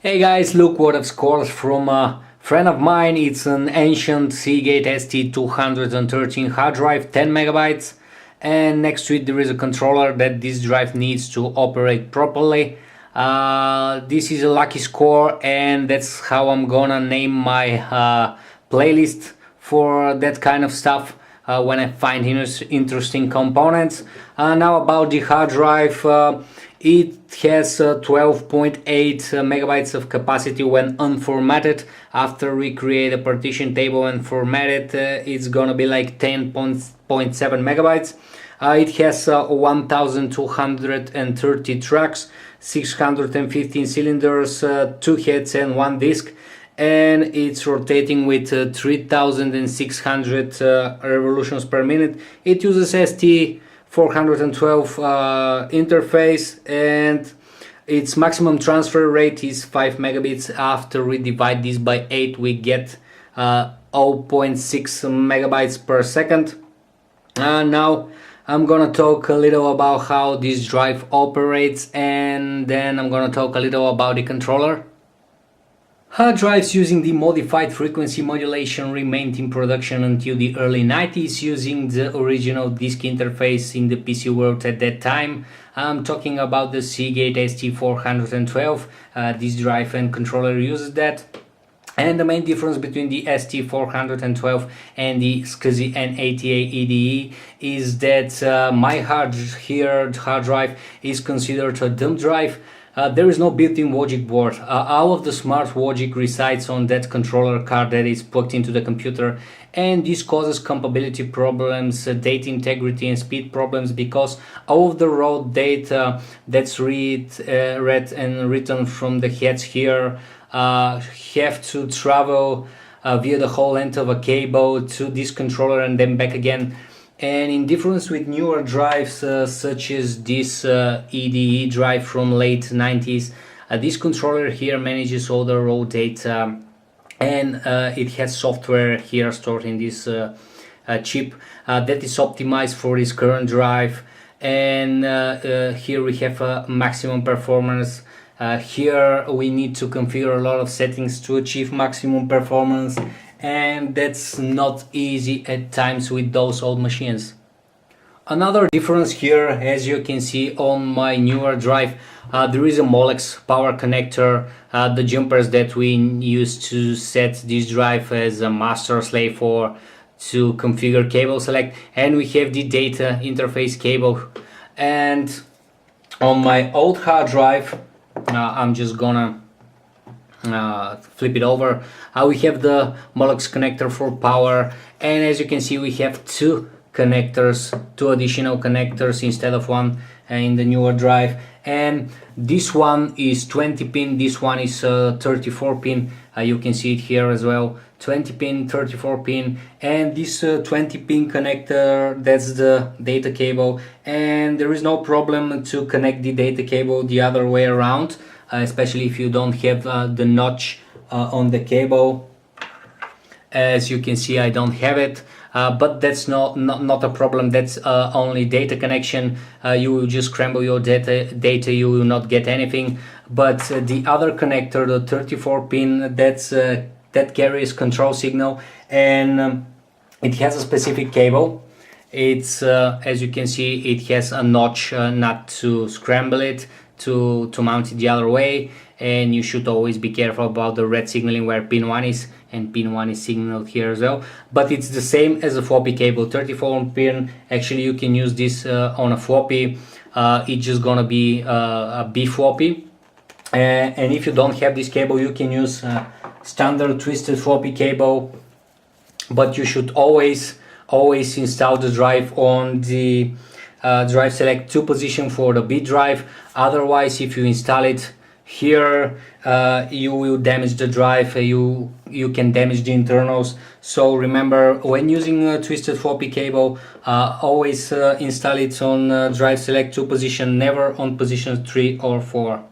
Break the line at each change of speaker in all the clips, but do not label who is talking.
Hey guys, look what I've scored from a friend of mine. It's an ancient Seagate ST-213 hard drive, 10 megabytes, and next to it there is a controller that this drive needs to operate properly. This is a lucky score, and that's how I'm gonna name my playlist for that kind of stuff. When I find interesting components. Now about the hard drive, it has 12.8 megabytes of capacity when unformatted. After we create a partition table and format it, it's gonna be like 10.7 megabytes. It has 1230 tracks, 615 cylinders, 2 heads and 1 disk, and it's rotating with 3600 revolutions per minute. It uses ST-412 interface, and its maximum transfer rate is 5 megabits. After we divide this by 8, we get 0.6 megabytes per second. Now I'm gonna talk a little about how this drive operates, and then I'm gonna talk a little about the controller. Hard drives using the modified frequency modulation remained in production until the early 90s using the original disk interface in the PC world at that time. I'm talking about the Seagate ST-412. This drive and controller uses that. And the main difference between the ST-412 and the SCSI N80A EDE is that my hard drive is considered a dumb drive. There is no built-in logic board. All of the smart logic resides on that controller card that is plugged into the computer, and this causes compatibility problems, data integrity and speed problems, because all of the raw data that's read and written from the heads here have to travel via the whole length of a cable to this controller and then back again. And in difference with newer drives such as this EDE drive from late 90s, this controller here manages all the raw data, and it has software here stored in this chip that is optimized for this current drive. And here we have maximum performance. Here we need to configure a lot of settings to achieve maximum performance, and that's not easy at times with those old machines. Another difference here, as you can see on my newer drive, there is a Molex power connector, the jumpers that we use to set this drive as a master slave for to configure cable select, and we have the data interface cable. And on my old hard drive, I'm just gonna flip it over. We have the Molex connector for power, and as you can see we have two additional connectors instead of one in the newer drive. And this one is 20 pin, this one is 34 pin. You can see it here as well, 20 pin, 34 pin, and this 20 pin connector, that's the data cable, and there is no problem to connect the data cable the other way around, especially if you don't have the notch on the cable. As you can see, I don't have it, but that's not a problem. That's only data connection. You will just scramble your data, you will not get anything. But the other connector, the 34 pin, that carries control signal, and it has a specific cable. It's as you can see, it has a notch not to scramble it, to mount it the other way, and you should always be careful about the red signaling where pin 1 is, and pin 1 is signaled here as well. But it's the same as a floppy cable, 34 pin. Actually you can use this on a floppy. It's just gonna be a B floppy, and if you don't have this cable you can use standard twisted floppy cable, but you should always install the drive on the drive select 2 position for the B drive. Otherwise, if you install it here, you will damage the drive. You can damage the internals. So remember, when using a twisted floppy cable, always install it on drive select 2 position, never on position 3 or 4.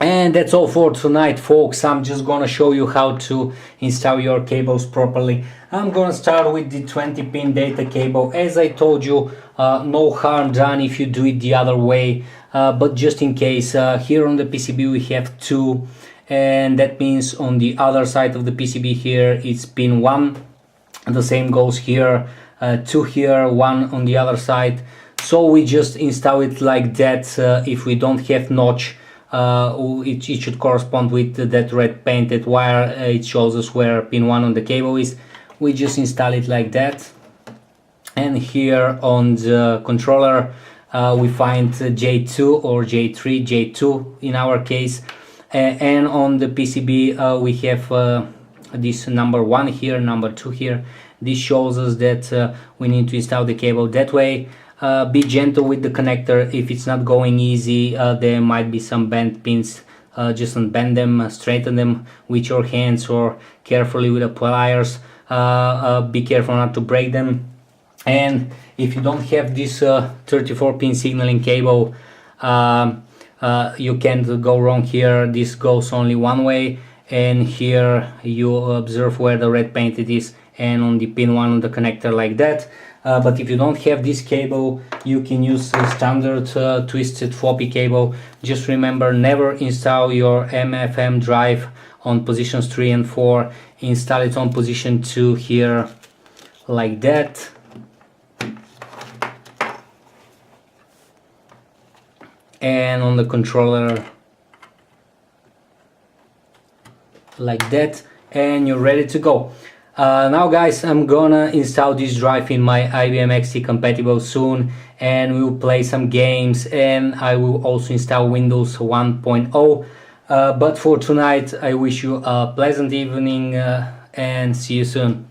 And that's all for tonight, folks. I'm just gonna show you how to install your cables properly. I'm gonna start with the 20-pin data cable. As I told you, no harm done if you do it the other way, but just in case, here on the PCB we have 2, and that means on the other side of the PCB here it's pin 1. The same goes here, 2 here, 1 on the other side. So we just install it like that. If we don't have notch, it should correspond with that red painted wire. It shows us where pin 1 on the cable is. We just install it like that. And here on the controller we find J2 or J3, J2 in our case, and on the PCB we have this number 1 here, number 2 here. This shows us that we need to install the cable that way. Be gentle with the connector. If it's not going easy, there might be some bent pins. Just unbend them, straighten them with your hands or carefully with the pliers. Be careful not to break them. And if you don't have this 34-pin signaling cable, you can't go wrong here. This goes only one way, and here you observe where the red painted is, and on the pin 1 on the connector like that. But if you don't have this cable, you can use a standard twisted floppy cable. Just remember, never install your MFM drive on positions 3 and 4. Install it on position 2 here like that. And on the controller like that, and you're ready to go. Now guys, I'm gonna install this drive in my IBM XT compatible soon, and we'll play some games, and I will also install Windows 1.0. But for tonight I wish you a pleasant evening and see you soon.